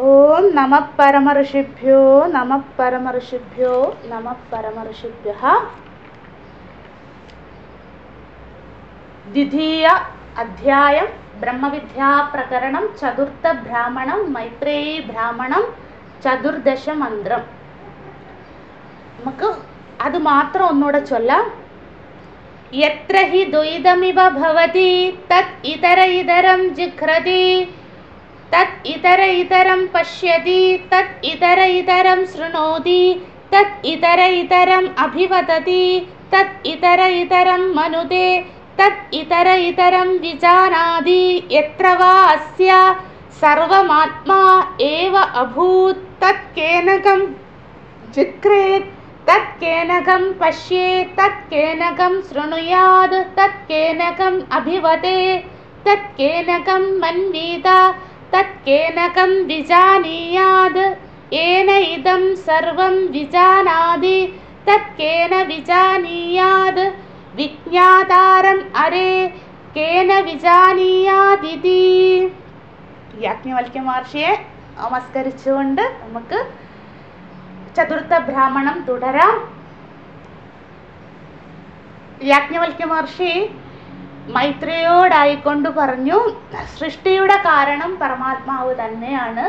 ഓം നമ പരമഋഷിഭ്യോ നമ പരമഋഷിഭ്യോ നമ പരമഋഷിഭ്യഃ. ദ്വിതീയ അധ്യായം ബ്രഹ്മവിദ്യാപ്രകരണം ചതുർത്ഥ ബ്രാഹ്മണം മൈത്രേയി ബ്രാഹ്മണം ചതുർദശ മന്ത്രം. നമുക്ക് അത് മാത്രം ഒന്നുകൂടെ ചൊല്ലാം. യത്ര ഹി ദ്വൈതമിവ ഭവതി തത് ഇതര ഇതരം ജിഘ്രതി തത് ഇതര ഇതരം പശ്യതി തത് ഇതര ഇതരം ശൃണോതി തത് ഇതര ഇതരം അഭിവദതി തത് ഇതര ഇതരം മനുതേ തത് ഇതര ഇതരം വിജാനാതി യത്ര വാ അസ്യ സർവമാത്മാ ഏവ അഭൂത് തത് കേനകം ജിഘ്രേത് തത് കേനകം പശ്യേത് തത് കേനകം ശൃണുയാത് തത് കേനകം അഭിവദേ തത് കേനകം മന്വീത തത് കേനകം വിജാനീയാത് ഏന ഇദം സർവം വിജാനാതി തത് കേന വിജാനീയാത് വിജ്ഞാതാരം അരേ കേന വിജാനീയാദിതി. യാജ്ഞവൽക്യ മഹർഷിയെ നമസ്കരിച്ചുകൊണ്ട് നമുക്ക് ചതുർത്ഥ ബ്രാഹ്മണം തുടരാം. യാജ്ഞവൽക്യ മഹർഷി മൈത്രേയോടായിക്കൊണ്ട് പറഞ്ഞു, സൃഷ്ടിയുടെ കാരണം പരമാത്മാവ് തന്നെയാണ്,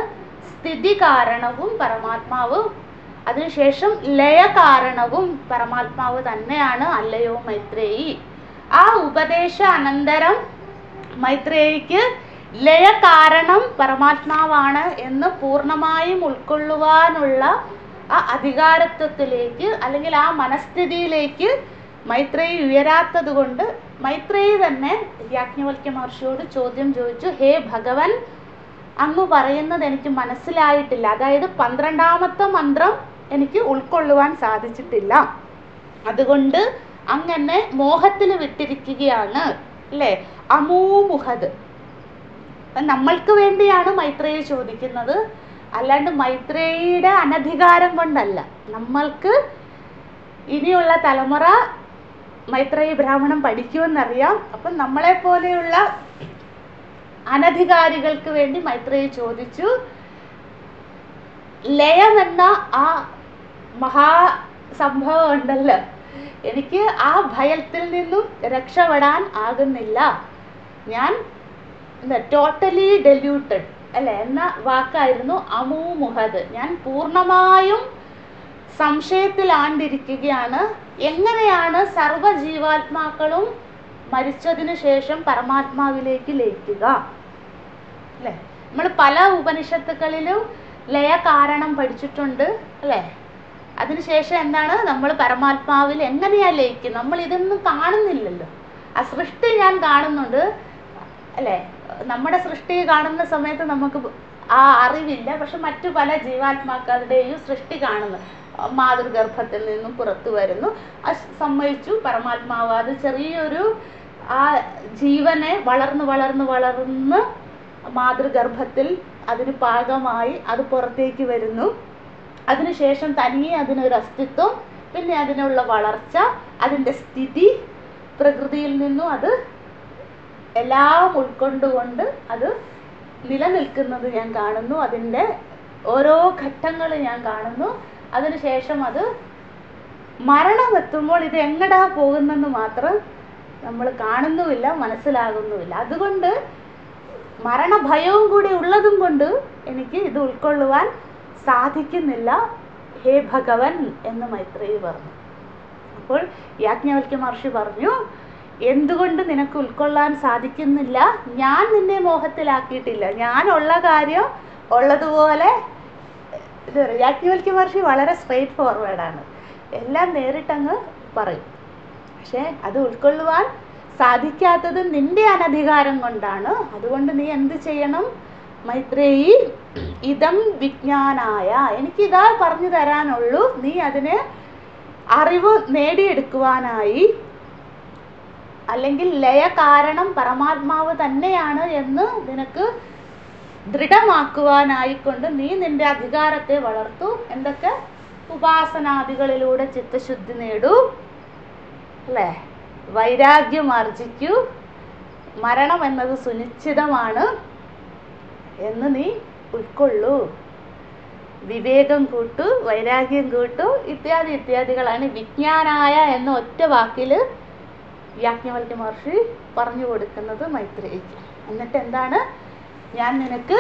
സ്ഥിതി കാരണവും പരമാത്മാവ്, അതിനുശേഷം ലയ കാരണവും പരമാത്മാവ് തന്നെയാണ്, അല്ലയോ മൈത്രേയി. ആ ഉപദേശ അനന്തരം മൈത്രേയിക്ക് ലയ കാരണം പരമാത്മാവാണ് എന്ന് പൂർണ്ണമായും ഉൾക്കൊള്ളുവാനുള്ള ആ അധികാരത്വത്തിലേക്ക് അല്ലെങ്കിൽ ആ മനസ്ഥിതിയിലേക്ക് മൈത്രേയി ഉയരാത്തത് കൊണ്ട് മൈത്രേയി തന്നെ യാജ്ഞവൽക്യ മഹർഷിയോട് ചോദ്യം ചോദിച്ചു, ഹേ ഭഗവൻ, അങ്ങ് പറയുന്നത് എനിക്ക് മനസ്സിലായിട്ടില്ല, അതായത് 12ാമത്തെ മന്ത്രം എനിക്ക് ഉൾക്കൊള്ളുവാൻ സാധിച്ചിട്ടില്ല, അതുകൊണ്ട് അങ്ങനെ മോഹത്തിൽ വിട്ടിരിക്കുകയാണ് അല്ലേ, അമൂമുഹത്. നമ്മൾക്ക് വേണ്ടിയാണ് മൈത്രേയി ചോദിക്കുന്നത്, അല്ലാണ്ട് മൈത്രേയിയുടെ അനധികാരം കൊണ്ടല്ല. നമ്മൾക്ക് ഇനിയുള്ള തലമുറ മൈത്രേയി ബ്രാഹ്മണം പഠിക്കുമെന്നറിയാം. അപ്പം നമ്മളെപ്പോലെയുള്ള അനധികാരികൾക്ക് വേണ്ടി മൈത്രേയി ചോദിച്ചു. ലയം എന്ന ആ മഹാസംഭവം ഉണ്ടല്ലോ, എനിക്ക് ആ ഭയത്തിൽ നിന്നും രക്ഷപ്പെടാൻ ആകുന്നില്ല, ഞാൻ ടോട്ടലി ഡെല്യൂട്ടഡ് അല്ലെ എന്ന വാക്കായിരുന്നു അമൂമുഹത്. ഞാൻ പൂർണ്ണമായും സംശയത്തിലാണ്ടിരിക്കുകയാണ്. എങ്ങനെയാണ് സർവ്വജീവാത്മാക്കളും മരിച്ചതിന് ശേഷം പരമാത്മാവിലേക്ക് ലയിക്കുക അല്ലേ? നമ്മൾ പല ഉപനിഷത്തുക്കളിലും ലയ കാരണം പഠിച്ചിട്ടുണ്ട് അല്ലേ? അതിനുശേഷം എന്താണ് നമ്മൾ പരമാത്മാവിൽ എങ്ങനെയാ ലയിക്കുക? നമ്മൾ ഇതൊന്നും കാണുന്നില്ലല്ലോ. ആ സൃഷ്ടി ഞാൻ കാണുന്നുണ്ട് അല്ലേ? നമ്മുടെ സൃഷ്ടി കാണുന്ന സമയത്ത് നമുക്ക് ആ അറിവില്ല, പക്ഷെ മറ്റു പല ജീവാത്മാക്കളുടെയും സൃഷ്ടി കാണുന്നു. മാതൃഗർഭത്തിൽ നിന്നും പുറത്തു വരുന്നു, സമ്മതിച്ചു പരമാത്മാവ് അത് ചെറിയൊരു ആ ജീവനെ വളർന്ന് വളർന്ന് വളർന്ന് മാതൃഗർഭത്തിൽ അതിന് പാകമായി അത് പുറത്തേക്ക് വരുന്നു. അതിനുശേഷം തനിയെ അതിനൊരു അസ്തിത്വം, പിന്നെ അതിനുള്ള വളർച്ച, അതിൻ്റെ സ്ഥിതി, പ്രകൃതിയിൽ നിന്നും അത് എല്ലാം ഉൾക്കൊണ്ടുകൊണ്ട് അത് നിലനിൽക്കുന്നത് ഞാൻ കാണുന്നു. അതിൻ്റെ ഓരോ ഘട്ടങ്ങൾ ഞാൻ കാണുന്നു. അതിനുശേഷം അത് മരണമെത്തുമ്പോൾ ഇത് എങ്ങടാ പോകുന്നെന്ന് മാത്രം നമ്മൾ കാണുന്നുമില്ല, മനസ്സിലാകുന്നുമില്ല. അതുകൊണ്ട് മരണഭയവും കൂടി ഉള്ളതും കൊണ്ട് എനിക്ക് ഇത് ഉൾക്കൊള്ളുവാൻ സാധിക്കുന്നില്ല, ഹേ ഭഗവൻ എന്ന് മൈത്രേയി പറഞ്ഞു. അപ്പോൾ യാജ്ഞവൽക്യ മഹർഷി പറഞ്ഞു, എന്തുകൊണ്ട് നിനക്ക് ഉൾക്കൊള്ളാൻ സാധിക്കുന്നില്ല? ഞാൻ നിന്നെ മോഹത്തിലാക്കിയിട്ടില്ല, ഞാനുള്ള കാര്യം ഉള്ളതുപോലെ. യാജ്ഞവൽക്യ മഹർഷി വളരെ സ്ട്രെയിറ്റ് ഫോർവേഡാണ്, എല്ലാം നേരിട്ടങ്ങ് പറയും. പക്ഷേ അത് ഉൾക്കൊള്ളുവാൻ സാധിക്കാത്തത് നിന്റെ അനധികാരം കൊണ്ടാണ്. അതുകൊണ്ട് നീ എന്ത് ചെയ്യണം മൈത്രേയി? ഇതം വിജ്ഞാനായ, എനിക്കിതാ പറഞ്ഞു തരാനുള്ളൂ, നീ അതിന് അറിവ് നേടിയെടുക്കുവാനായി, അല്ലെങ്കിൽ ലയ കാരണം പരമാത്മാവ് തന്നെയാണ് എന്ന് നിനക്ക് ദൃഢമാക്കുവാനായിക്കൊണ്ട് നീ നിന്റെ അധികാരത്തെ വളർത്തു. എന്തൊക്കെ? ഉപാസനാദികളിലൂടെ ചിത്തശുദ്ധി നേടൂ അല്ലേ, വൈരാഗ്യം ആർജിക്കൂ, മരണം എന്നത് സുനിശ്ചിതമാണ് എന്ന് നീ ഉൾക്കൊള്ളൂ, വിവേകം കൂട്ടു, വൈരാഗ്യം കൂട്ടു, ഇത്യാദി ഇത്യാദികളാണ് വിജ്ഞാനായ എന്ന ഒറ്റ വാക്കിൽ യാജ്ഞവൽക്യ മഹർഷി പറഞ്ഞു കൊടുക്കുന്നത് മൈത്രേയിക്ക്. എന്നിട്ട് എന്താണ്, ഞാൻ നിനക്ക്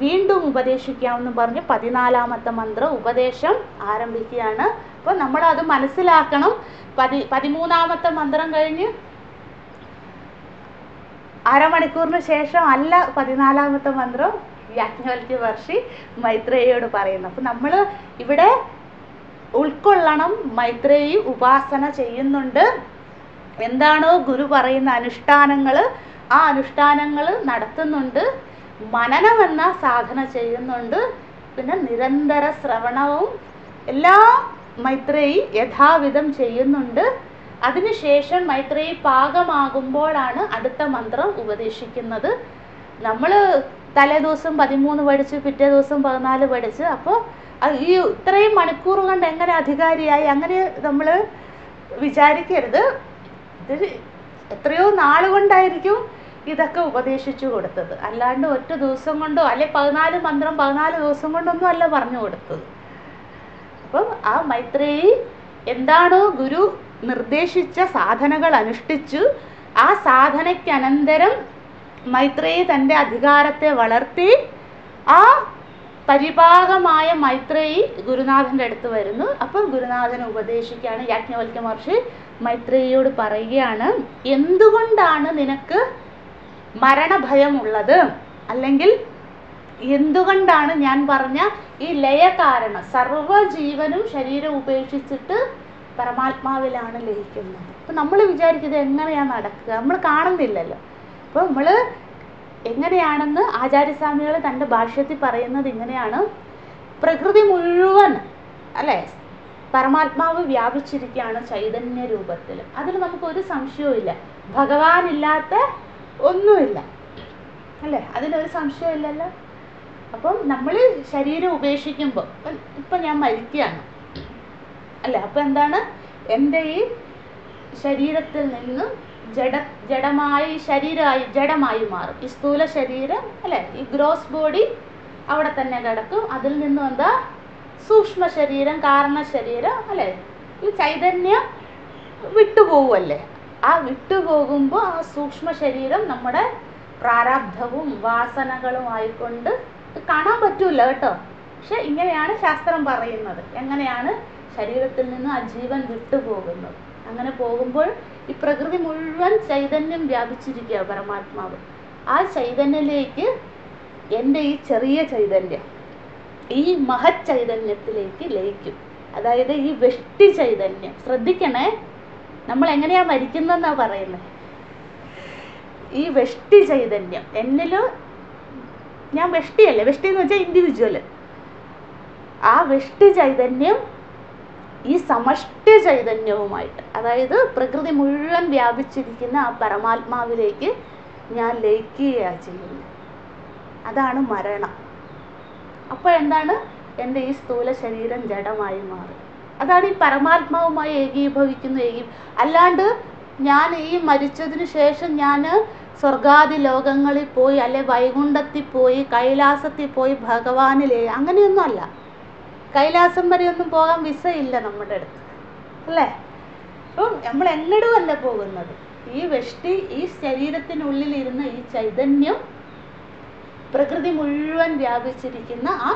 വീണ്ടും ഉപദേശിക്കാമെന്ന് പറഞ്ഞ് 14ാമത്തെ മന്ത്രം ഉപദേശം ആരംഭിക്കുകയാണ്. അപ്പോൾ നമ്മളത് മനസ്സിലാക്കണം. 13ാമത്തെ മന്ത്രം കഴിഞ്ഞ് അരമണിക്കൂറിന് ശേഷം അല്ല 14ാമത്തെ മന്ത്രം യാജ്ഞവൽക്യ മഹർഷി മൈത്രേയിയോട് പറയുന്നത്. അപ്പം നമ്മൾ ഇവിടെ ഉൾക്കൊള്ളണം, മൈത്രേയി ഉപാസന ചെയ്യുന്നുണ്ട്. എന്താണോ ഗുരു പറയുന്ന അനുഷ്ഠാനങ്ങൾ, ആ അനുഷ്ഠാനങ്ങൾ നടത്തുന്നുണ്ട്. മനനം എന്ന സാധന ചെയ്യുന്നുണ്ട്. പിന്നെ നിരന്തര ശ്രവണവും എല്ലാം മൈത്രേയി യഥാവിധം ചെയ്യുന്നുണ്ട്. അതിനുശേഷം മൈത്രേയി പാകമാകുമ്പോഴാണ് അടുത്ത മന്ത്രം ഉപദേശിക്കുന്നത്. നമ്മൾ തലേ ദിവസം 13 പഠിച്ച് പിറ്റേ ദിവസം 14 പഠിച്ച്, അപ്പോൾ ഈ ഇത്രയും മണിക്കൂർ കൊണ്ട് എങ്ങനെ അധികാരിയായി അങ്ങനെ നമ്മൾ വിചാരിക്കരുത്. ഇത് എത്രയോ നാളുകൊണ്ടായിരിക്കും ഇതൊക്കെ ഉപദേശിച്ചു കൊടുത്തത്. അല്ലാണ്ട് ഒറ്റ ദിവസം കൊണ്ടോ അല്ലെ 14 മന്ത്രം 14 ദിവസം കൊണ്ടൊന്നും അല്ല പറഞ്ഞു കൊടുത്തത്. അപ്പം ആ മൈത്രേയി എന്താണോ ഗുരു നിർദ്ദേശിച്ച സാധനകൾ അനുഷ്ഠിച്ചു. ആ സാധനയ്ക്കനന്തരം മൈത്രേയി തൻ്റെ അധികാരത്തെ വളർത്തി. ആ പരിപാകമായ മൈത്രേയി ഗുരുനാഥൻ്റെ അടുത്ത് വരുന്നു. അപ്പം ഗുരുനാഥനെ ഉപദേശിക്കുകയാണ്. യാജ്ഞവൽക്യ മഹർഷി മൈത്രേയിയോട് പറയുകയാണ്, എന്തുകൊണ്ടാണ് നിനക്ക് മരണഭയമുള്ളത്, അല്ലെങ്കിൽ എന്തുകൊണ്ടാണ് ഞാൻ പറഞ്ഞ ഈ ലയകാരണം, സർവ്വജീവനും ശരീരം ഉപേക്ഷിച്ചിട്ട് പരമാത്മാവിലാണ് ലയിക്കുന്നത്. അപ്പം നമ്മൾ വിചാരിക്കുന്നത് എങ്ങനെയാണ് നടക്കുക, നമ്മൾ കാണുന്നില്ലല്ലോ. അപ്പോൾ നമ്മൾ എങ്ങനെയാണെന്ന് ആചാര്യസ്വാമികൾ തൻ്റെ ഭാഷ്യത്തിൽ പറയുന്നത് ഇങ്ങനെയാണ്, പ്രകൃതി മുഴുവൻ അല്ലേ പരമാത്മാവ് വ്യാപിച്ചിരിക്കുകയാണ് ചൈതന്യ രൂപത്തിൽ. അതിൽ നമുക്കൊരു സംശയവും ഇല്ല. ഭഗവാനില്ലാത്ത ഒന്നുമില്ല അല്ലേ, അതിലൊരു സംശയമില്ലല്ലോ. അപ്പം നമ്മൾ ശരീരം ഉപേക്ഷിക്കുമ്പോൾ, ഇപ്പം ഞാൻ മരിക്കുകയാണ് അല്ലേ, അപ്പം എന്താണ്, എൻ്റെ ഈ ശരീരത്തിൽ നിന്ന് ജഡമായി ശരീരമായി ജഡമായി മാറും. ഈ സ്ഥൂല ശരീരം അല്ലേ, ഈ ഗ്രോസ് ബോഡി അവിടെ തന്നെ കിടക്കും. അതിൽ നിന്നും എന്താ സൂക്ഷ്മ ശരീരം, കാരണ ശരീരം അല്ലേ, ഈ ചൈതന്യം വിട്ടുപോകുമല്ലേ. ആ വിട്ടുപോകുമ്പോൾ ആ സൂക്ഷ്മ ശരീരം നമ്മുടെ പ്രാരാബ്ധവും വാസനകളും ആയിക്കൊണ്ട് കാണാൻ പറ്റൂല കേട്ടോ. പക്ഷെ ഇങ്ങനെയാണ് ശാസ്ത്രം പറയുന്നത്, എങ്ങനെയാണ് ശരീരത്തിൽ നിന്ന് ആ ജീവൻ വിട്ടുപോകുന്നത്. അങ്ങനെ പോകുമ്പോൾ ഈ പ്രകൃതി മുഴുവൻ ചൈതന്യം വ്യാപിച്ചിരിക്കുക പരമാത്മാവ്. ആ ചൈതന്യത്തിലേക്ക് എൻ്റെ ഈ ചെറിയ ചൈതന്യം ഈ മഹത് ചൈതന്യത്തിലേക്ക് ലയിക്കും. അതായത് ഈ വെഷ്ടി ചൈതന്യം. ശ്രദ്ധിക്കണേ, നമ്മൾ എങ്ങനെയാ മരിക്കുന്നതെന്നാ പറയുന്നത്. ഈ വെഷ്ടി ചൈതന്യം എന്നിൽ, ഞാൻ വെഷ്ടിയല്ലേ, വെഷ്ടി എന്ന് വെച്ചാൽ ഇൻഡിവിജ്വൽ. ആ വെഷ്ടി ചൈതന്യം ഈ സമഷ്ടി ചൈതന്യവുമായിട്ട്, അതായത് പ്രകൃതി മുഴുവൻ വ്യാപിച്ചിരിക്കുന്ന ആ പരമാത്മാവിലേക്ക് ഞാൻ ലയിക്കുകയാണ് ചെയ്യുന്നത്. അതാണ് മരണം. അപ്പോൾ എന്താണ്, എൻ്റെ ഈ സ്ഥൂല ശരീരം ജഡമായി മാറും. അതാണ് ഈ പരമാത്മാവുമായി ഏകീഭവിക്കുന്ന അല്ലാണ്ട് ഞാൻ ഈ മരിച്ചതിന് ശേഷം ഞാൻ സ്വർഗാദി ലോകങ്ങളിൽ പോയി അല്ലെ വൈകുണ്ഠത്തിൽ പോയി കൈലാസത്തിൽ പോയി ഭഗവാനിലേ അങ്ങനെയൊന്നും അല്ല. കൈലാസം വരെയൊന്നും പോകാൻ വിസ ഇല്ല നമ്മുടെ അടുത്ത് അല്ലേ. അപ്പം നമ്മൾ എങ്ങടും അല്ല പോകുന്നത്. ഈ വെഷ്ടി ഈ ശരീരത്തിനുള്ളിലിരുന്ന ഈ ചൈതന്യം പ്രകൃതി മുഴുവൻ വ്യാപിച്ചിരിക്കുന്ന ആ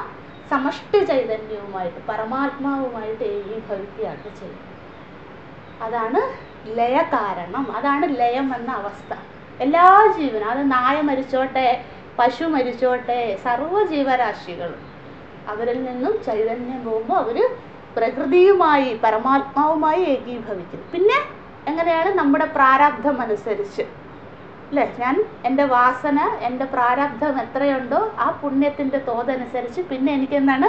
സമഷ്ടി ചൈതന്യവുമായിട്ട് പരമാത്മാവുമായിട്ട് ഏകീഭവിക്കുകയാണ് ചെയ്യുന്നത്. അതാണ് ലയകാരണം, അതാണ് ലയം എന്ന അവസ്ഥ. എല്ലാ ജീവനും, അത് നായ മരിച്ചോട്ടെ പശു മരിച്ചോട്ടെ സർവ്വജീവരാശികളും അവരിൽ നിന്നും ചൈതന്യം പോകുമ്പോൾ അവർ പ്രകൃതിയുമായി പരമാത്മാവുമായി ഏകീഭവിക്കും. പിന്നെ എങ്ങനെയാണ്, നമ്മുടെ പ്രാരാബ്ധം അനുസരിച്ച് അല്ലേ, ഞാൻ എൻ്റെ വാസന എൻ്റെ പ്രാരാബ്ധം എത്രയുണ്ടോ ആ പുണ്യത്തിൻ്റെ തോതനുസരിച്ച് പിന്നെ എനിക്കെന്താണ്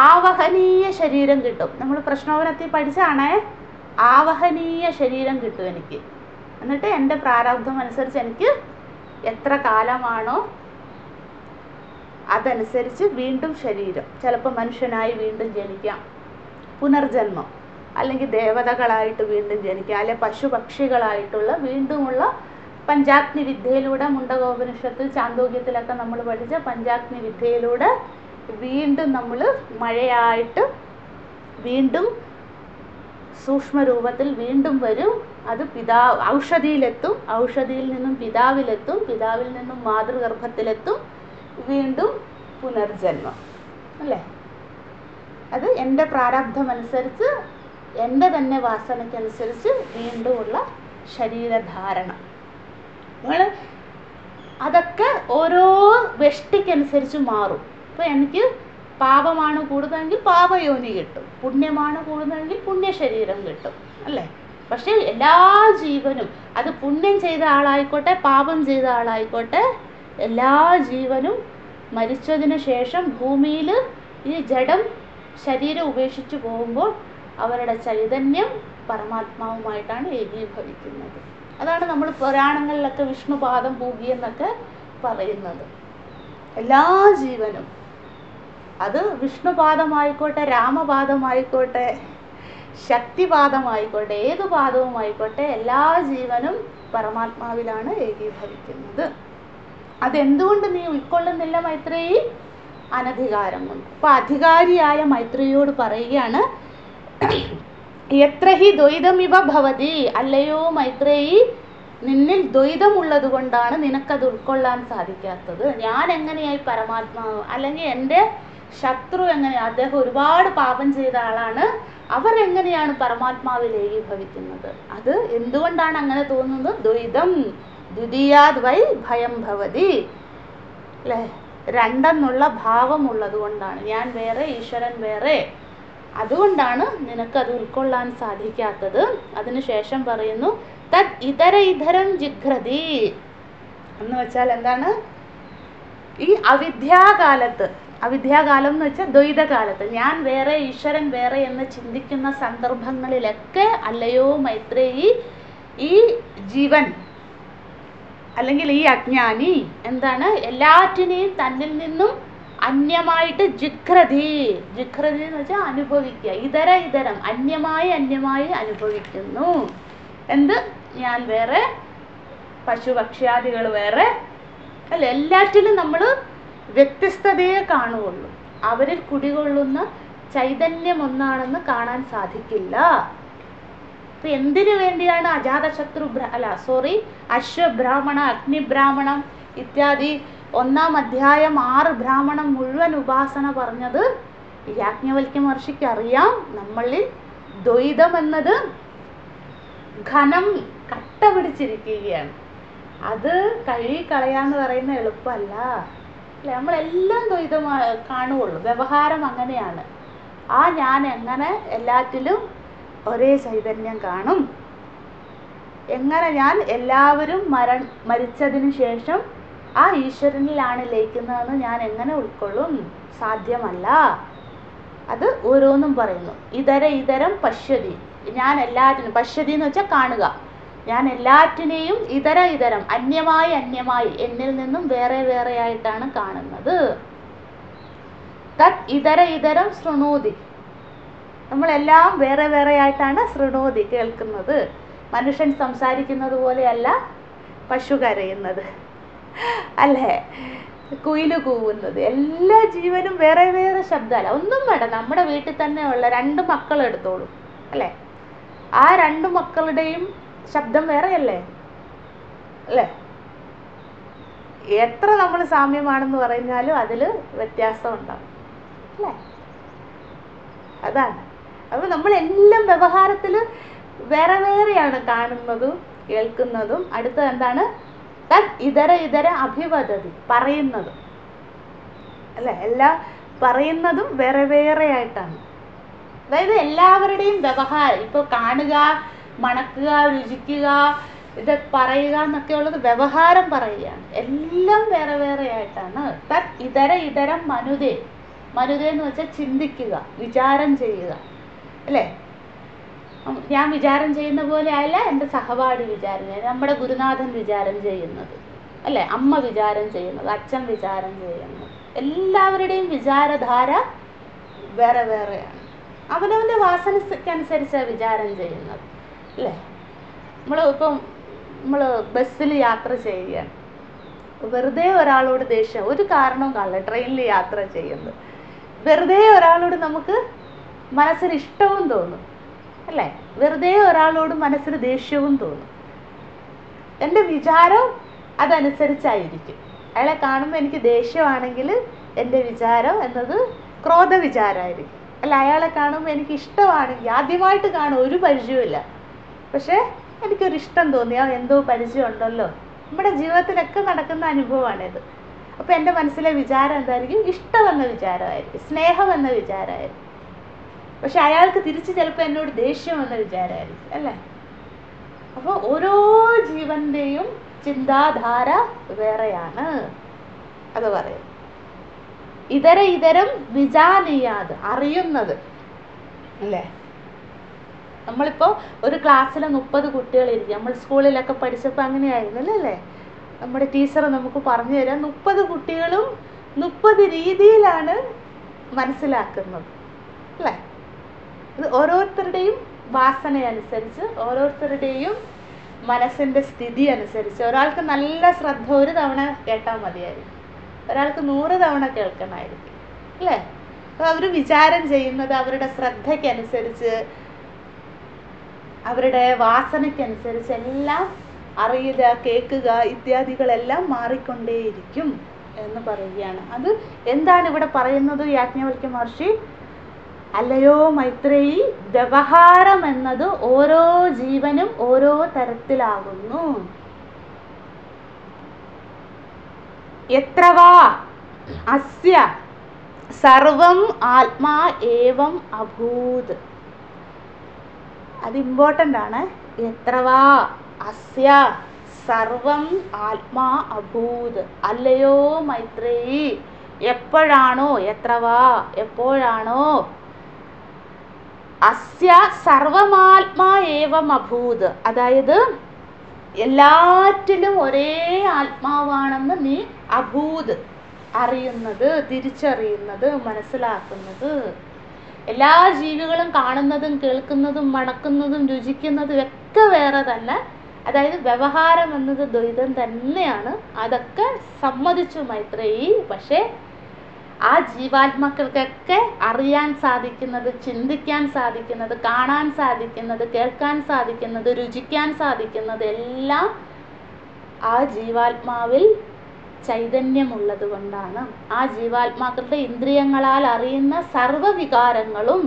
ആവഹനീയ ശരീരം കിട്ടും. നമ്മൾ പ്രശ്നോപനത്തിൽ പഠിച്ചാണേ, ആവഹനീയ ശരീരം കിട്ടും എനിക്ക്. എന്നിട്ട് എൻ്റെ പ്രാരാബ്ധം അനുസരിച്ച് എനിക്ക് എത്ര കാലമാണോ അതനുസരിച്ച് വീണ്ടും ശരീരം, ചിലപ്പോൾ മനുഷ്യനായി വീണ്ടും ജനിക്കാം, പുനർജന്മം, അല്ലെങ്കിൽ ദേവതകളായിട്ട് വീണ്ടും ജനിക്കാം, അല്ലെ പശുപക്ഷികളായിട്ടുള്ള വീണ്ടുമുള്ള പഞ്ചാഗ്നി വിദ്യയിലൂടെ മുണ്ടകോപനിഷത്ത് ചാന്തോക്യത്തിലൊക്കെ നമ്മൾ പഠിച്ച പഞ്ചാഗ്നി വിദ്യയിലൂടെ വീണ്ടും നമ്മൾ മഴയായിട്ട് വീണ്ടും സൂക്ഷ്മരൂപത്തിൽ വീണ്ടും വരും. അത് ഔഷധിയിലെത്തും, ഔഷധിയിൽ നിന്നും പിതാവിലെത്തും, പിതാവിൽ നിന്നും മാതൃഗർഭത്തിലെത്തും, വീണ്ടും പുനർജന്മം അല്ലേ. അത് എൻ്റെ പ്രാരബ്ധമനുസരിച്ച് എൻ്റെ തന്നെ വാസനയ്ക്കനുസരിച്ച് വീണ്ടുമുള്ള ശരീരധാരണ. നിങ്ങൾ അതൊക്കെ ഓരോ വ്യഷ്ടിക്കനുസരിച്ച് മാറും. ഇപ്പം എനിക്ക് പാപമാണ് കൂടുന്നതെങ്കിൽ പാപയോനി കിട്ടും, പുണ്യമാണ് കൂടുന്നതെങ്കിൽ പുണ്യശരീരം കിട്ടും അല്ലേ. പക്ഷേ എല്ലാ ജീവനും, അത് പുണ്യം ചെയ്ത ആളായിക്കോട്ടെ പാപം ചെയ്ത ആളായിക്കോട്ടെ, എല്ലാ ജീവനും മരിച്ചതിന് ശേഷം ഭൂമിയിൽ ഈ ജഡം ശരീരം ഉപേക്ഷിച്ച് പോകുമ്പോൾ അവരുടെ ചൈതന്യം പരമാത്മാവുമായിട്ടാണ് ഏകീഭവിക്കുന്നത്. അതാണ് നമ്മൾ പുരാണങ്ങളിലൊക്കെ വിഷ്ണുപാദം പൂകിയെന്നൊക്കെ പറയുന്നത്. എല്ലാ ജീവനും, അത് വിഷ്ണുപാദമായിക്കോട്ടെ രാമപാദമായിക്കോട്ടെ ശക്തിപാദമായിക്കോട്ടെ ഏതു പാദവുമായിക്കോട്ടെ, എല്ലാ ജീവനും പരമാത്മാവിലാണ് ഏകീഭവിക്കുന്നത്. അതെന്തുകൊണ്ട് നീ ഉൾക്കൊള്ളുന്നില്ല മൈത്രേയി? അനധികാരം കൊണ്ട്. അപ്പൊ അധികാരിയായ മൈത്രേയിയോട് പറയുകയാണ്, എത്ര ഹി ദ്വൈതമിവ ഭവതി, അല്ലയോ മൈത്രേയി, നിന്നിൽ ദ്വൈതമുള്ളത് കൊണ്ടാണ് നിനക്കത് ഉൾക്കൊള്ളാൻ സാധിക്കാത്തത്. ഞാൻ എങ്ങനെയായി പരമാത്മാവ്, അല്ലെങ്കിൽ എൻ്റെ ശത്രു എങ്ങനെയാണ്, അദ്ദേഹം ഒരുപാട് പാപം ചെയ്ത ആളാണ്, അവർ എങ്ങനെയാണ് പരമാത്മാവിൽ ഏകീഭവിക്കുന്നത്? അത് എന്തുകൊണ്ടാണ് അങ്ങനെ തോന്നുന്നത്? ദ്വൈതം ദ്വിതീയാദ് വൈ ഭയം ഭവതി അല്ലേ, രണ്ടെന്നുള്ള ഭാവമുള്ളത് കൊണ്ടാണ്. ഞാൻ വേറെ ഈശ്വരൻ വേറെ, അതുകൊണ്ടാണ് നിനക്കത് ഉൾക്കൊള്ളാൻ സാധിക്കാത്തത്. അതിനുശേഷം പറയുന്നു തദ് ഇതര ഇതരം ജിഘ്രതി എന്ന് വെച്ചാൽ എന്താണ്? ഈ അവിദ്യാകാലത്ത്, അവിദ്യാകാലം എന്ന് വെച്ചാൽ ദ്വൈതകാലത്ത്, ഞാൻ വേറെ ഈശ്വരൻ വേറെ എന്ന് ചിന്തിക്കുന്ന സന്ദർഭങ്ങളിലൊക്കെ അല്ലയോ മൈത്രേയി, ഈ ജീവൻ അല്ലെങ്കിൽ ഈ അജ്ഞാനി എന്താണ്, എല്ലാറ്റിനെയും തന്നിൽ നിന്നും അന്യമായിട്ട് ജിഘ്രതി, ജിഘ്രതി എന്ന് വെച്ചാൽ അനുഭവിക്കുക, ഇതര ഇതരം അന്യമായി അനുഭവിക്കുന്നു. എന്ത്? ഞാൻ വേറെ, പശുപക്ഷ്യാദികൾ വേറെ അല്ല, എല്ലാറ്റിലും നമ്മൾ വ്യത്യസ്തതയെ കാണുകയുള്ളൂ. അവരിൽ കുടികൊള്ളുന്ന ചൈതന്യം ഒന്നാണെന്ന് കാണാൻ സാധിക്കില്ല. അപ്പൊ എന്തിനു വേണ്ടിയാണ് അജാതശത്രു അശ്വബ്രാഹ്മണ, അഗ്നിബ്രാഹ്മണം ഇത്യാദി 1-ാം അധ്യായം 6 ബ്രാഹ്മണം മുഴുവൻ ഉപാസന പറഞ്ഞത്? യാജ്ഞവൽക്യ മഹർഷിക്ക് അറിയാം നമ്മളിൽ ദ്വൈതം എന്നത് ഘനം കട്ട പിടിച്ചിരിക്കുകയാണ്. അത് കഴുകിക്കളയാന്ന് പറയുന്ന എളുപ്പമല്ല അല്ലെ. നമ്മളെല്ലാം ദ്വൈതമായി കാണുകയുള്ളൂ. വ്യവഹാരം അങ്ങനെയാണ്. ആ ഞാൻ എങ്ങനെ എല്ലാറ്റിലും ഒരേ ചൈതന്യം കാണും? എങ്ങനെ ഞാൻ എല്ലാവരും മരിച്ചതിന് ശേഷം ആ ഈശ്വരനിലാണ് ലയിക്കുന്നതെന്ന് ഞാൻ എങ്ങനെ ഉൾക്കൊള്ളും? സാധ്യമല്ല. അത് ഓരോന്നും പറയുന്നു. ഇതരം പശ്യതി, ഞാൻ എല്ലാറ്റിനും, പശ്യതി എന്ന് വെച്ചാൽ കാണുക, ഞാൻ എല്ലാറ്റിനെയും ഇതരം അന്യമായി എന്നിൽ നിന്നും വേറെ വേറെ ആയിട്ടാണ് കാണുന്നത്. തത് ഇതരം ശൃണോതി, നമ്മളെല്ലാം വേറെ വേറെ ആയിട്ടാണ് ശൃണോതി കേൾക്കുന്നത്. മനുഷ്യൻ സംസാരിക്കുന്നത് പോലെയല്ല പശു കരയുന്നത് അല്ലേ, കുയില് കൂവുന്നത്. എല്ലാ ജീവനും വേറെ വേറെ ശബ്ദമല്ല. ഒന്നും വേണ്ട, നമ്മുടെ വീട്ടിൽ തന്നെ ഉള്ള 2 മക്കളെടുത്തോളൂ അല്ലേ, ആ 2 മക്കളുടെയും ശബ്ദം വേറെയല്ലേ അല്ലേ. എത്ര നമ്മൾ സാമ്യമാണെന്ന് പറഞ്ഞാലും അതിൽ വ്യത്യാസം ഉണ്ടാവും അല്ലേ. അതാണ്. അപ്പോൾ നമ്മളെല്ലാം വ്യവഹാരത്തിൽ വേറെ വേറെയാണ് കാണുന്നതും കേൾക്കുന്നതും. അടുത്തത് എന്താണ്? തത് ഇതര അഭിവദതി, പറയുന്നതും അല്ലേ, എല്ലാം പറയുന്നതും വേറെ വേറെ ആയിട്ടാണ്. അതായത് എല്ലാവരുടെയും വ്യവഹാരം, ഇപ്പോൾ കാണുക, മണക്കുക, രുചിക്കുക, ഇത് പറയുക എന്നൊക്കെ ഉള്ളത് വ്യവഹാരം പറയുകയാണ്. എല്ലാം വേറെ വേറെ ആയിട്ടാണ്. തത് ഇതരം മനുതേ എന്ന് വെച്ചാൽ ചിന്തിക്കുക, വിചാരം ചെയ്യുക അല്ലേ. ഞാൻ വിചാരം ചെയ്യുന്ന പോലെ അല്ല എൻ്റെ സഹപാഠി വിചാരം ചെയ്യുന്നത്, നമ്മുടെ ഗുരുനാഥൻ വിചാരം ചെയ്യുന്നത് അല്ലേ, അമ്മ വിചാരം ചെയ്യുന്നത്, അച്ഛൻ വിചാരം ചെയ്യുന്നത്. എല്ലാവരുടെയും വിചാരധാര വേറെ വേറെയാണ്. അവനവൻ്റെ വാസനയ്ക്കനുസരിച്ചാണ് വിചാരം ചെയ്യുന്നത് അല്ലേ. നമ്മൾ ഇപ്പം നമ്മൾ ബസ്സിൽ യാത്ര ചെയ്യുകയാണ്, വെറുതെ ഒരാളോട് ദേഷ്യം, ഒരു കാരണവും കാണില്ല, ട്രെയിനിൽ യാത്ര ചെയ്യുന്നത് വെറുതെ ഒരാളോട് നമുക്ക് മനസ്സിൽ ഇഷ്ടവും തോന്നും അല്ലേ, വെറുതെ ഒരാളോട് മനസ്സിൽ ദേഷ്യവും തോന്നും. എൻ്റെ വിചാരം അതനുസരിച്ചായിരിക്കും. അയാളെ കാണുമ്പോൾ എനിക്ക് ദേഷ്യമാണെങ്കിൽ എൻ്റെ വിചാരം എന്നത് ക്രോധ വിചാരമായിരിക്കും. അല്ല, അയാളെ കാണുമ്പോൾ എനിക്ക് ഇഷ്ടമാണെങ്കിൽ, ആദ്യമായിട്ട് കാണും, ഒരു പരിചയമില്ല, പക്ഷേ എനിക്കൊരിഷ്ടം തോന്നിയാൽ എന്തോ പരിചയം ഉണ്ടല്ലോ. നമ്മുടെ ജീവിതത്തിലൊക്കെ നടക്കുന്ന അനുഭവമാണിത്. അപ്പോൾ എൻ്റെ മനസ്സിലെ വിചാരം എന്തായിരിക്കും? ഇഷ്ടം എന്ന വിചാരമായിരിക്കും, സ്നേഹം എന്ന വിചാരമായിരിക്കും. പക്ഷെ അയാൾക്ക് തിരിച്ച് ചിലപ്പോൾ എന്നോട് ദേഷ്യം എന്ന വിചാരമായിരിക്കും അല്ലേ. അപ്പോൾ ഓരോ ജീവന്റെയും ചിന്താധാര വേറെയാണ്. അത് പറയും ഇതരം വിജാനീയാത്, അറിയുന്നത് അല്ലേ. നമ്മളിപ്പോൾ ഒരു ക്ലാസ്സിൽ 30 കുട്ടികളിരിക്കും. നമ്മൾ സ്കൂളിലൊക്കെ പഠിച്ചപ്പോൾ അങ്ങനെയായിരുന്നല്ലോ അല്ലേ. നമ്മുടെ ടീച്ചർ നമുക്ക് പറഞ്ഞു തരാം, 30 കുട്ടികളും 30 രീതിയിലാണ് മനസ്സിലാക്കുന്നത് അല്ലേ. ഇത് ഓരോരുത്തരുടെയും വാസന അനുസരിച്ച്, ഓരോരുത്തരുടെയും മനസ്സിൻ്റെ സ്ഥിതി അനുസരിച്ച്. ഒരാൾക്ക് നല്ല ശ്രദ്ധ ഒരു തവണ കേട്ടാൽ മതിയായിരിക്കും, ഒരാൾക്ക് 100 തവണ കേൾക്കണമായിരിക്കും അല്ലേ. അപ്പോൾ അവർ വിചാരം ചെയ്യുന്നത് അവരുടെ ശ്രദ്ധയ്ക്കനുസരിച്ച്, അവരുടെ വാസനയ്ക്കനുസരിച്ച് എല്ലാം അറിയുക, കേൾക്കുക ഇത്യാദികളെല്ലാം മാറിക്കൊണ്ടേയിരിക്കും എന്ന് പറയുകയാണ്. അത് എന്താണ് ഇവിടെ പറയുന്നത് യാജ്ഞവൽക്യ മഹർഷി? അല്ലയോ മൈത്രേയി, വ്യവഹാരം എന്നത് ഓരോ ജീവനും ഓരോ തരത്തിലാകുന്നു. യത്രവാ അസ്യ സർവം ആത്മാ ഏവം അഭൂത്. അത് ഇമ്പോർട്ടൻ്റ് ആണ്. യത്രവാ അസ്യ സർവം ആത്മാ അഭൂത്. അല്ലയോ മൈത്രേയി, എപ്പോഴാണോ, യത്രവാ എപ്പോഴാണോ, അസ്യ സർവമാത്മാ ഏവം അഭൂത്, അതായത് എല്ലാറ്റിലും ഒരേ ആത്മാവാണെന്ന് നീ അഭൂത് അറിയുന്നത്, തിരിച്ചറിയുന്നത്, മനസ്സിലാക്കുന്നത്. എല്ലാ ജീവികളും കാണുന്നതും കേൾക്കുന്നതും മണക്കുന്നതും രുചിക്കുന്നതും ഒക്കെ വേറെ തന്നെ. അതായത് വ്യവഹാരം എന്നത് ദ്വൈതം തന്നെയാണ്. അതൊക്കെ സമ്മതിച്ചു മൈത്രേയി. പക്ഷേ ആ ജീവാത്മാക്കൾക്കൊക്കെ അറിയാൻ സാധിക്കുന്നത്, ചിന്തിക്കാൻ സാധിക്കുന്നത്, കാണാൻ സാധിക്കുന്നത്, കേൾക്കാൻ സാധിക്കുന്നത്, രുചിക്കാൻ സാധിക്കുന്നത് എല്ലാം ആ ജീവാത്മാവിൽ ചൈതന്യമുള്ളത് കൊണ്ടാണ്. ആ ജീവാത്മാക്കളുടെ ഇന്ദ്രിയങ്ങളാൽ അറിയുന്ന സർവവികാരങ്ങളും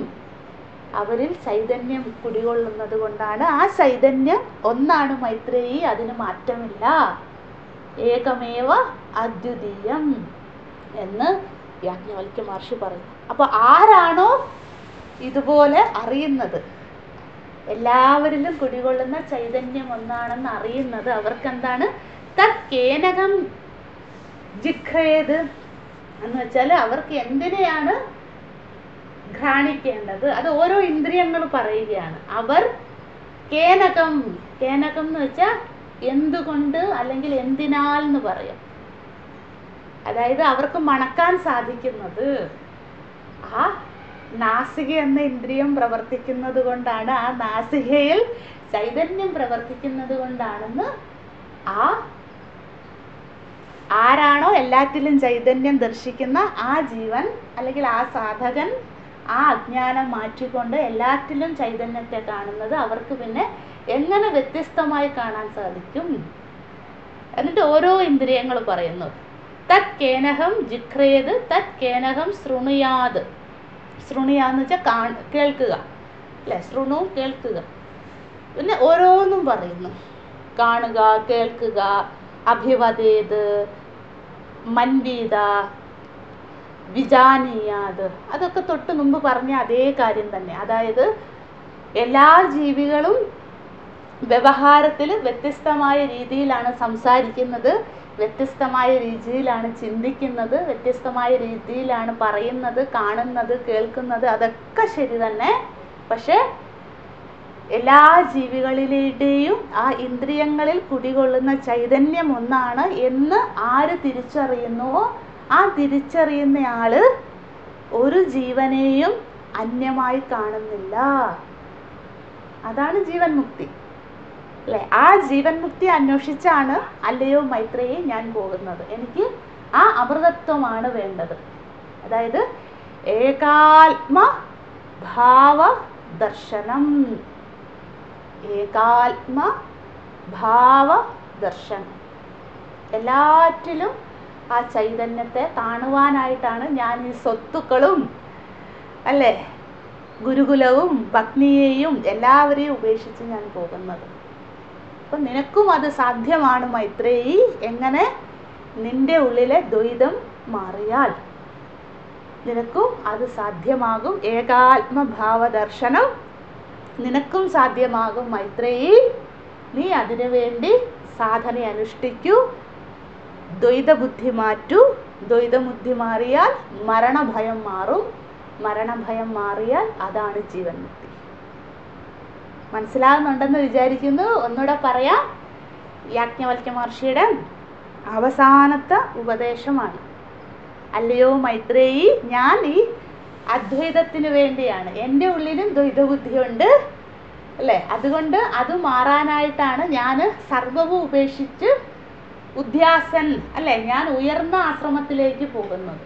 അവരിൽ ചൈതന്യം കുടികൊള്ളുന്നത് കൊണ്ടാണ്. ആ ചൈതന്യം ഒന്നാണ് മൈത്രേയി, അതിന് മാറ്റമില്ല. ഏകമേവ അദ്വിതീയം എന്ന് യാജ്ഞവൽക്യ മഹർഷി പറയുന്നു. അപ്പോൾ ആരാണോ ഇതുപോലെ അറിയുന്നത്, എല്ലാവരിലും കുടികൊള്ളുന്ന ചൈതന്യം ഒന്നാണെന്ന് അറിയുന്നത്, അവർക്കെന്താണ്? തക്കേനകം ജിഖ്രേത് എന്ന് വെച്ചാൽ അവർക്ക് എന്തിനെയാണ് ഘ്രാണിക്കേണ്ടത് അത് ഓരോ ഇന്ദ്രിയങ്ങൾ പറയുകയാണ്. അവർ കേനകം, കേനകം എന്ന് വെച്ചാൽ എന്തുകൊണ്ട് അല്ലെങ്കിൽ എന്തിനാൽ എന്ന് പറയാം. അതായത് അവർക്ക് മണക്കാൻ സാധിക്കുന്നത് ആ നാസിക എന്ന ഇന്ദ്രിയം പ്രവർത്തിക്കുന്നത് കൊണ്ടാണ്, ആ നാസികയിൽ ചൈതന്യം പ്രവർത്തിക്കുന്നത് കൊണ്ടാണെന്ന് ആരാണോ എല്ലാറ്റിലും ചൈതന്യം ദർശിക്കുന്ന ആ ജീവൻ അല്ലെങ്കിൽ ആ സാധകൻ ആ അജ്ഞാനം മാറ്റിക്കൊണ്ട് എല്ലാറ്റിലും ചൈതന്യത്തെ കാണുന്നത്, അവർക്ക് പിന്നെ എങ്ങനെ വ്യത്യസ്തമായി കാണാൻ സാധിക്കും? എന്നിട്ട് ഓരോ ഇന്ദ്രിയങ്ങൾ പറയുന്നു. തത് കേനഹം ജിഖ്രേത് തത് കേനഹം ശൃണുയാത്. ശൃണുയാന്ന് വെച്ചാൽ കേൾക്കുക അല്ലെ, ശൃണു കേൾക്കുക. പിന്നെ ഓരോന്നും പറയുന്നു, കാണുക, കേൾക്കുക, അഭിവദേത്, മൻവീത, വിജാനീയാത്. അതൊക്കെ തൊട്ട് മുമ്പ് പറഞ്ഞ അതേ കാര്യം തന്നെ. അതായത് എല്ലാ ജീവികളും വ്യവഹാരത്തിൽ വ്യത്യസ്തമായ രീതിയിലാണ് സംസാരിക്കുന്നത്, വ്യത്യസ്തമായ രീതിയിലാണ് ചിന്തിക്കുന്നത്, വ്യത്യസ്തമായ രീതിയിലാണ് പറയുന്നത്, കാണുന്നത്, കേൾക്കുന്നത്. അതൊക്കെ ശരി തന്നെ. പക്ഷെ എല്ലാ ജീവികളിലെയും ആ ഇന്ദ്രിയങ്ങളിൽ കുടികൊള്ളുന്ന ചൈതന്യം ഒന്നാണ് എന്ന് ആര് തിരിച്ചറിയുന്നുവോ ആ തിരിച്ചറിയുന്ന ആള് ഒരു ജീവനെയും അന്യമായി കാണുന്നില്ല. അതാണ് ജീവൻ മുക്തി. അല്ലേ? ആ ജീവൻ മുക്തി അന്വേഷിച്ചാണ് അല്ലയോ മൈത്രേയി ഞാൻ പോകുന്നത്. എനിക്ക് ആ അമൃതത്വമാണ് വേണ്ടത്. അതായത് ഏകാത്മ ഭാവ ദർശനം. ഏകാത്മ ഭാവ ദർശനം. എല്ലാറ്റിലും ആ ചൈതന്യത്തെ കാണുവാനായിട്ടാണ് ഞാൻ ഈ സ്വത്തുക്കളും അല്ലേ, ഗുരുകുലവും പത്നിയെയും എല്ലാവരെയും ഉപേക്ഷിച്ച് ഞാൻ പോകുന്നത്. അപ്പം നിനക്കും അത് സാധ്യമാണ് മൈത്രേയി. എങ്ങനെ? നിന്റെ ഉള്ളിലെ ദ്വൈതം മാറിയാൽ നിനക്കും അത് സാധ്യമാകും. ഏകാത്മഭാവദർശനം നിനക്കും സാധ്യമാകും മൈത്രേയി. നീ അതിനു വേണ്ടി സാധന അനുഷ്ഠിക്കൂ. ദ്വൈതബുദ്ധി മാറ്റൂ. ദ്വൈതബുദ്ധി മാറിയാൽ മരണഭയം മാറും. മരണഭയം മാറിയാൽ അതാണ് ജീവൻ മുക്തി. മനസ്സിലാകുന്നുണ്ടെന്ന് വിചാരിക്കുന്നു. ഒന്നുകൂടെ പറയാം. യാജ്ഞവൽക്യ മഹർഷിയുടെ അവസാനത്തെ ഉപദേശമാണ്. അല്ലയോ മൈത്രേയി, ഞാൻ ഈ അദ്വൈതത്തിന് വേണ്ടിയാണ്. എൻ്റെ ഉള്ളിലും ദ്വൈതബുദ്ധിയുണ്ട് അല്ലേ? അതുകൊണ്ട് അത് മാറാനായിട്ടാണ് ഞാൻ സർവവും ഉപേക്ഷിച്ച് ഉദ്യാസൻ അല്ലേ, ഞാൻ ഉയർന്ന ആശ്രമത്തിലേക്ക് പോകുന്നത്.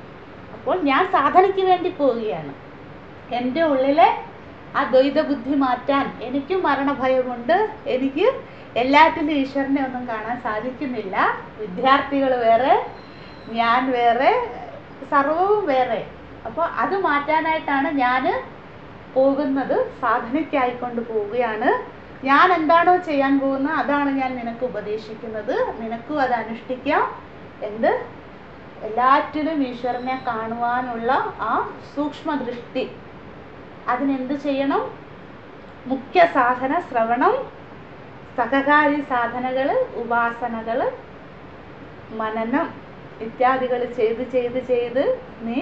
അപ്പോൾ ഞാൻ സാധനയ്ക്ക് വേണ്ടി പോവുകയാണ്. എൻ്റെ ഉള്ളിലെ ആ ദ്വൈതബുദ്ധി മാറ്റാൻ. എനിക്കും മരണഭയമുണ്ട്. എനിക്ക് എല്ലാറ്റിലും ഈശ്വരനെ ഒന്നും കാണാൻ സാധിക്കുന്നില്ല. വിദ്യാർത്ഥികൾ വേറെ, ഞാൻ വേറെ, സർവവും വേറെ. അപ്പോൾ അത് മാറ്റാനായിട്ടാണ് ഞാൻ പോകുന്നത്. സാധനയ്ക്കായിക്കൊണ്ട് പോവുകയാണ്. ഞാൻ എന്താണോ ചെയ്യാൻ പോകുന്നത് അതാണ് ഞാൻ നിനക്ക് ഉപദേശിക്കുന്നത്. നിനക്കും അത് അനുഷ്ഠിക്കാം. എന്ത്? എല്ലാറ്റിലും ഈശ്വരനെ കാണുവാനുള്ള ആ സൂക്ഷ്മദൃഷ്ടി. അതിനെന്ത് ചെയ്യണം? മുഖ്യ സാധന ശ്രവണം, സഹകാരി സാധനകൾ, ഉപാസനകൾ, മനനം ഇത്യാദികൾ ചെയ്ത് ചെയ്ത് ചെയ്ത് നീ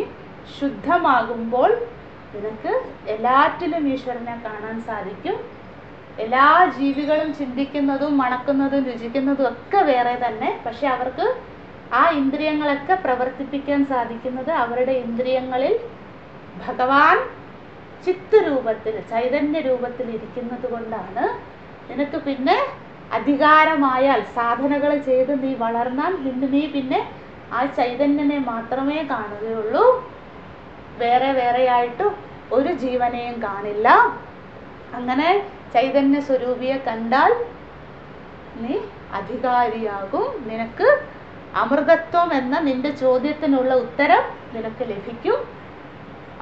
ശുദ്ധമാകുമ്പോൾ നിനക്ക് എല്ലാറ്റിലും ഈശ്വരനെ കാണാൻ സാധിക്കും. എല്ലാ ജീവികളും ചിന്തിക്കുന്നതും മണക്കുന്നതും രുചിക്കുന്നതും ഒക്കെ വേറെ തന്നെ. പക്ഷെ അവർക്ക് ആ ഇന്ദ്രിയങ്ങളൊക്കെ പ്രവർത്തിപ്പിക്കാൻ സാധിക്കുന്നത് അവരുടെ ഇന്ദ്രിയങ്ങളിൽ ഭഗവാൻ ചിത്ത് രൂപത്തിൽ, ചൈതന്യ രൂപത്തിൽ ഇരിക്കുന്നത് കൊണ്ടാണ്. നിനക്ക് പിന്നെ അധികാരമായാൽ, സാധനകൾ ചെയ്ത് നീ വളർന്നാൽ നീ പിന്നെ ആ ചൈതന്യനെ മാത്രമേ കാണുകയുള്ളൂ. വേറെ വേറെയായിട്ട് ഒരു ജീവനെയും കാണില്ല. അങ്ങനെ ചൈതന്യ സ്വരൂപിയെ കണ്ടാൽ നീ അധികാരിയാകും. നിനക്ക് അമൃതത്വം എന്ന നിന്റെ ചോദ്യത്തിനുള്ള ഉത്തരം നിനക്ക് ലഭിക്കും.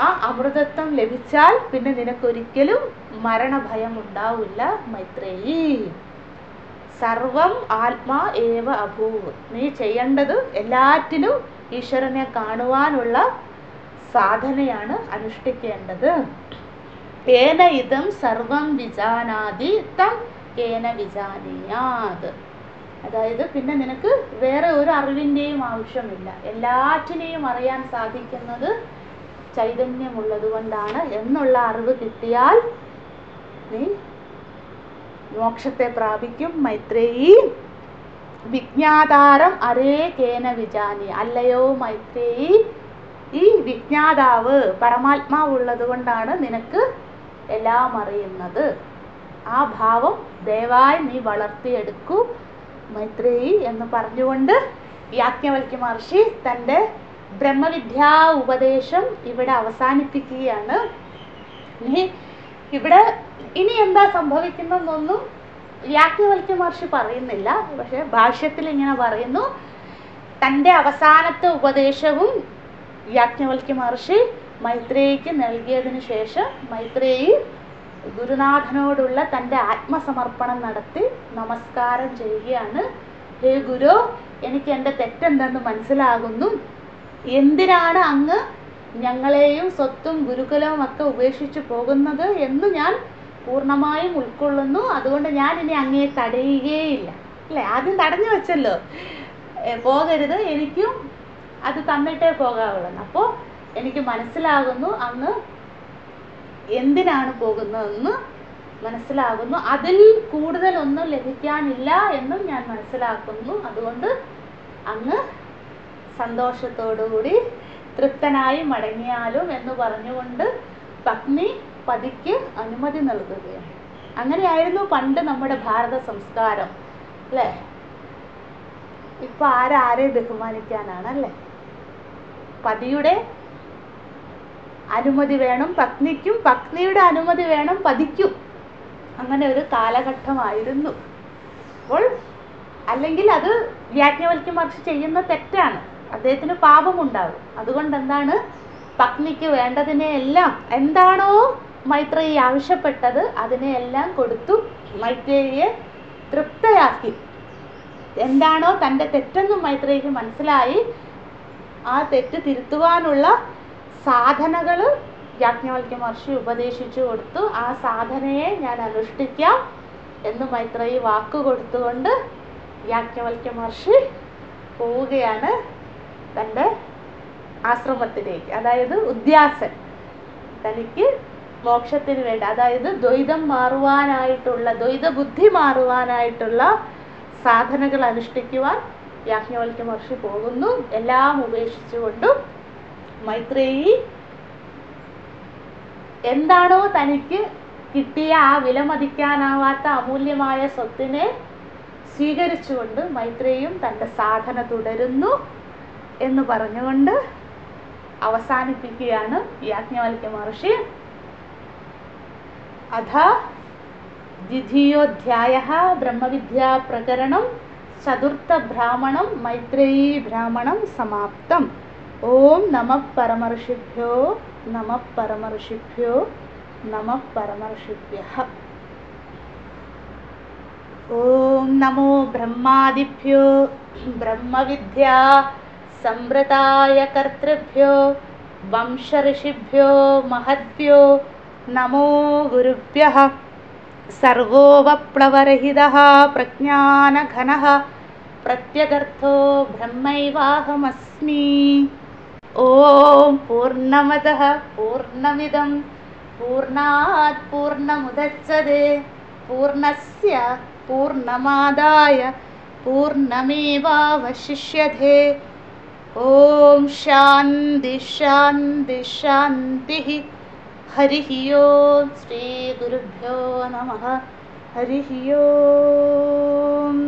ആ അമൃതത്വം ലഭിച്ചാൽ പിന്നെ നിനക്കൊരിക്കലും മരണഭയം ഉണ്ടാവില്ല മൈത്രേയി. സർവം ആത്മാ ഏവ അഭൂവ്. നീ ചെയ്യേണ്ടത് എല്ലാറ്റിനും ഈശ്വരനെ കാണുവാനുള്ള സാധനയാണ് അനുഷ്ഠിക്കേണ്ടത്. ഏന ഇതം സർവം വിജാനാതി തം ഏന വിജാനീയാത്. അതായത് പിന്നെ നിനക്ക് വേറെ ഒരു അറിവിൻ്റെയും ആവശ്യമില്ല. എല്ലാറ്റിനെയും അറിയാൻ സാധിക്കുന്നത് ചൈതന്യമുള്ളത് കൊണ്ടാണ് എന്നുള്ള അറിവ് കിട്ടിയാൽ നീ മോക്ഷത്തെ പ്രാപിക്കും മൈത്രേയി. വിജ്ഞാതാരം അരേ കേന വിജാനി. അല്ലയോ മൈത്രേയി, ഈ വിജ്ഞാതാവ് പരമാത്മാവ് ഉള്ളത് കൊണ്ടാണ് നിനക്ക് എല്ലാം അറിയുന്നത്. ആ ഭാവം ദയവായി നീ വളർത്തിയെടുക്കൂ മൈത്രേയി എന്ന് പറഞ്ഞുകൊണ്ട് യാജ്ഞവൽക്യ മഹർഷി തൻ്റെ ബ്രഹ്മവിദ്യാ ഉപദേശം ഇവിടെ അവസാനിപ്പിക്കുകയാണ്. ഇവിടെ ഇനി എന്താ സംഭവിക്കുന്നതെന്നൊന്നും യാജ്ഞവൽക്യ മഹർഷി പറയുന്നില്ല. പക്ഷെ ഭാഷ്യത്തിൽ ഇങ്ങനെ പറയുന്നു. തൻ്റെ അവസാനത്തെ ഉപദേശവും യാജ്ഞവൽക്യ മഹർഷി മൈത്രേയിക്ക് നൽകിയതിനു ശേഷം മൈത്രേയി ഗുരുനാഥനോടുള്ള തൻ്റെ ആത്മസമർപ്പണം നടത്തി നമസ്കാരം ചെയ്യുകയാണ്. ഹേ ഗുരു, എനിക്ക് എൻ്റെ തെറ്റെന്തെന്ന് മനസ്സിലാകുന്നു. എന്തിനാണ് അങ്ങ് ഞങ്ങളെയും സ്വത്തും ഗുരുകുലവും ഒക്കെ ഉപേക്ഷിച്ച് പോകുന്നത് എന്ന് ഞാൻ പൂർണ്ണമായും ഉൾക്കൊള്ളുന്നു. അതുകൊണ്ട് ഞാൻ ഇനി അങ്ങയെ തടയുകയില്ല. അല്ലേ? ആദ്യം തടഞ്ഞു വെച്ചല്ലോ, പോകരുത്, എനിക്കും അത് തന്നിട്ടേ പോകാവുള്ളൂ. അപ്പോൾ എനിക്ക് മനസ്സിലാകുന്നു അങ്ങ് എന്തിനാണ് പോകുന്നതെന്ന് മനസ്സിലാകുന്നു. അതിൽ കൂടുതലൊന്നും ലഭിക്കാനില്ല എന്നും ഞാൻ മനസ്സിലാക്കുന്നു. അതുകൊണ്ട് അങ്ങ് സന്തോഷത്തോടുകൂടി തൃപ്തനായി മടങ്ങിയാലും എന്ന് പറഞ്ഞുകൊണ്ട് പത്നി പതിക്ക് അനുമതി നൽകുകയാണ്. അങ്ങനെയായിരുന്നു പണ്ട് നമ്മുടെ ഭാരത സംസ്കാരം അല്ലേ. ഇപ്പൊ ആരെ ബഹുമാനിക്കാനാണ് അല്ലേ. പതിയുടെ അനുമതി വേണം പത്നിക്കും, പത്നിയുടെ അനുമതി വേണം പതിക്കും. അങ്ങനെ ഒരു കാലഘട്ടമായിരുന്നു. അപ്പോൾ അല്ലെങ്കിൽ അത് യാജ്ഞവൽക്യ മഹർഷി ചെയ്യുന്ന തെറ്റാണ്, അദ്ദേഹത്തിന് പാപമുണ്ടാകും. അതുകൊണ്ട് എന്താണ്, പത്നിക്ക് വേണ്ടതിനെയെല്ലാം എന്താണോ മൈത്രേയി ആവശ്യപ്പെട്ടത് അതിനെയെല്ലാം കൊടുത്തു മൈത്രേയിയെ തൃപ്തയാക്കി. എന്താണോ തൻ്റെ തെറ്റെന്നും മൈത്രേയിക്ക് മനസ്സിലായി, ആ തെറ്റ് തിരുത്തുവാനുള്ള സാധനകൾ യാജ്ഞവൽക്യ മഹർഷി ഉപദേശിച്ചു കൊടുത്തു. ആ സാധനയെ ഞാൻ അനുഷ്ഠിക്കാം എന്ന് മൈത്രേയി വാക്ക് കൊടുത്തുകൊണ്ട് യാജ്ഞവൽക്യ മഹർഷി പോവുകയാണ് തൻ്റെ ആശ്രമത്തിലേക്ക്. അതായത് ഉദ്യാസൻ തനിക്ക് മോക്ഷത്തിന് വേണ്ടി, അതായത് ദ്വൈതം മാറുവാനായിട്ടുള്ള, ദ്വൈത ബുദ്ധി മാറുവാനായിട്ടുള്ള സാധനകൾ അനുഷ്ഠിക്കുവാൻ യാജ്ഞവൽക്യ മഹർഷി പോകുന്നു. എല്ലാം ഉപേക്ഷിച്ചുകൊണ്ടും മൈത്രേയി എന്താണോ തനിക്ക് കിട്ടിയ ആ വിലമതിക്കാനാവാത്ത അമൂല്യമായ സ്വത്തിനെ സ്വീകരിച്ചുകൊണ്ട് മൈത്രേയിയും തൻ്റെ സാധന തുടരുന്നു എന്ന് പറഞ്ഞുകൊണ്ട് അവസാനിപ്പിക്കുകയാണ് യാജ്ഞവൽക്യ മഹർഷി. അഥ ദ്വിതീയോധ്യായഃ ബ്രഹ്മവിദ്യാ പ്രകരണം ചതുർത്ഥ ബ്രാഹ്മണം മൈത്രേയീ ബ്രാഹ്മണം സമാപ്തം. ഓം നമഃ പരമർഷിഭ്യോ നമഃ പരമർഷിഭ്യോ നമഃ പരമർഷിഭ്യഃ. ഓം നമോ ബ്രഹ്മാദിഭ്യോ ബ്രഹ്മവിദ്യാ സംവൃതായ കർത്തൃഭ്യോ വംശഋഷിഭ്യോ മഹദ്ഭ്യോ നമോ ഗുരുഭ്യഃ. സർവോപപ്ലവരഹിതഃ പ്രജ്ഞാനഘനഃ പ്രത്യഗർത്ഥോ ബ്രഹ്മൈവാഹമസ്മി. ഓം പൂർണ്ണമദഃ പൂർണ്ണമിദം പൂർണ്ണാത് പൂർണ്ണമുദച്യതേ പൂർണ്ണസ്യ പൂർണ്ണമാദായ പൂർണ്ണമേവാവശിഷ്യതേ. ഓം ശാന്തി ശാന്തി ശാന്തിഃ. ഹരിഃ ഓം. ശ്രീ ഗുരുഭ്യോ നമഃ. ഹരിഃ ഓം.